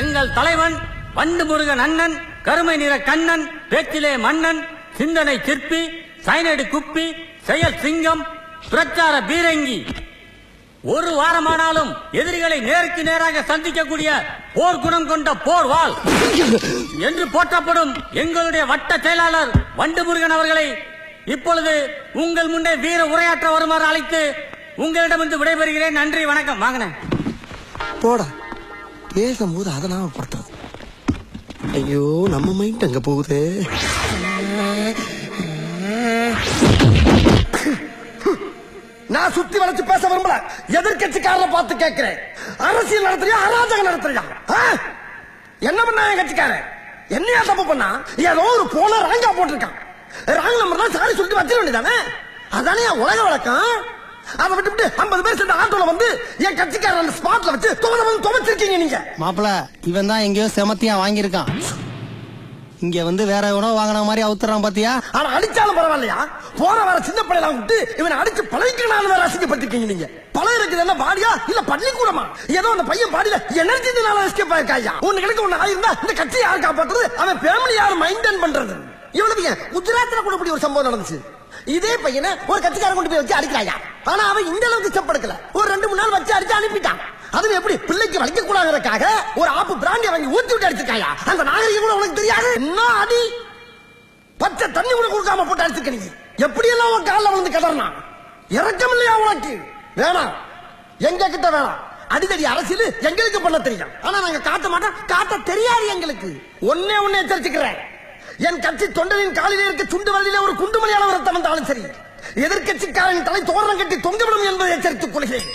எங்கள் தலைவன் வண்டு முருகன் அண்ணன், கருமை நிற கண்ணன், பேச்சிலே மன்னன், சிந்தனை சிற்பி, சைனடு குப்பி, செயல் சிங்கம், பிரச்சார பீரங்கி. ஒரு வாரமானாலும் எதிரிகளை நேருக்கு நேராக சந்திக்கக்கூடிய போர் குணம் கொண்ட போர் வாள் என்று போற்றப்படும் எங்களுடைய வட்ட செயலாளர் வண்டு முருகன் அவர்களை இப்பொழுது உங்கள் முன்னே வீர உரையாற்ற வருமாறு அழைத்து உங்களிடமிருந்து விடைபெறுகிறேன். நன்றி, வணக்கம். வாங்கின போடா, பேசும்போது அதை நாம படுத்துறது. ஐயோ, நம்ம மைண்ட் அங்க போகுது. நான் சுத்தி வளைச்சு பேச விரும்பல. எதிர்கட்சிக்காரரை பார்த்து கேட்கிறேன், அரசியல் நடத்துறியா அராஜகம் நடத்துறியா? என்ன பண்ணா என் கட்சிக்காரன்? என்னையா தப்பு பண்ணா? ஏதோ ஒரு போன ராங்கா போட்டிருக்கான். ராங் நம்பர் தான் சாரி சொல்லிட்டு வச்சிட வேண்டியதானே? அதானே உலக வழக்கம். அதை விட்டு 50 பேர் சேர்ந்த ஆட்டோல வந்து என் கட்சிக்காரன் அந்த ஸ்பாட்ல வச்சு துவச்சிருக்கீங்க நீங்க. மாப்பிள, இவன் தான் எங்கேயோ செமத்தியா வாங்கியிருக்கான். இங்க வந்து வேற உணவு வாங்கின மாதிரி அவுத்துறான் பாத்தியா? ஆனா அடிச்சாலும் பரவாயில்லையா? போற வர சின்ன பிள்ளைலாம் விட்டு இவனை அடிச்சு பழகிக்கணும் வேற அசிங்கப்பட்டிருக்கீங்க நீங்க. பழம் இருக்குது என்ன பாடியா இல்ல பள்ளிக்கூடமா? ஏதோ அந்த பையன் பாடியில எனர்ஜி எஸ்கேப் ஆயிருக்காயா? ஒண்ணு கிடைக்க ஒண்ணு ஆயிருந்தா இந்த கட்சி யாரு காப்பாற்றுறது? அவன் ஃபேமிலி யாரு மெயின்டைன் பண்றது? இவ்வளவு குஜராத்ல கூட இப்படி ஒரு சம்பவம் நடந்துச்சு. இதே பையனை ஒரு கட்சிக்காரன் கொண்டு போய் வச்சு அடிக்கிறாயா? ஆனா அவன் இந்த அளவுக்கு செப்படுக்கல. ஒரு 2-3 நாள் வச்சு அடிச்சு அனுப்பிட்டான். அது எப்படி பிள்ளைக்கு வலிக்க கூடாதுக்காக ஒரு ஆப்பு பிராண்டி வாங்கி ஊத்தி விட்டு அடிச்சிருக்காயா? அந்த நாகரிகம் கூட உனக்கு தெரியாது. என்ன அடி, பச்சை தண்ணி கூட கொடுக்காம போட்டு அடிச்சிருக்க நீ. எப்படி எல்லாம் உன் காலில் விழுந்து கதறனா? இறக்கம் இல்லையா உனக்கு? வேணாம், எங்க கிட்ட வேணாம். அடிதடி அரசியல் எங்களுக்கு பண்ண தெரியும். ஆனா நாங்க காட்ட மாட்டோம், காட்ட தெரியாது எங்களுக்கு. ஒன்னே எச்சரிச்சுக்கிறேன், என் கட்சி தொண்டரின் காலிலே இருக்க சுண்டு வழியில ஒரு குண்டுமணியான ரத்தம் வந்தாலும் சரி, எதிர்கட்சிக்காரன் தலை தோரணம் கட்டி தொங்கவிடும் என்பதை எச்சரித்துக் கொள்கிறேன்.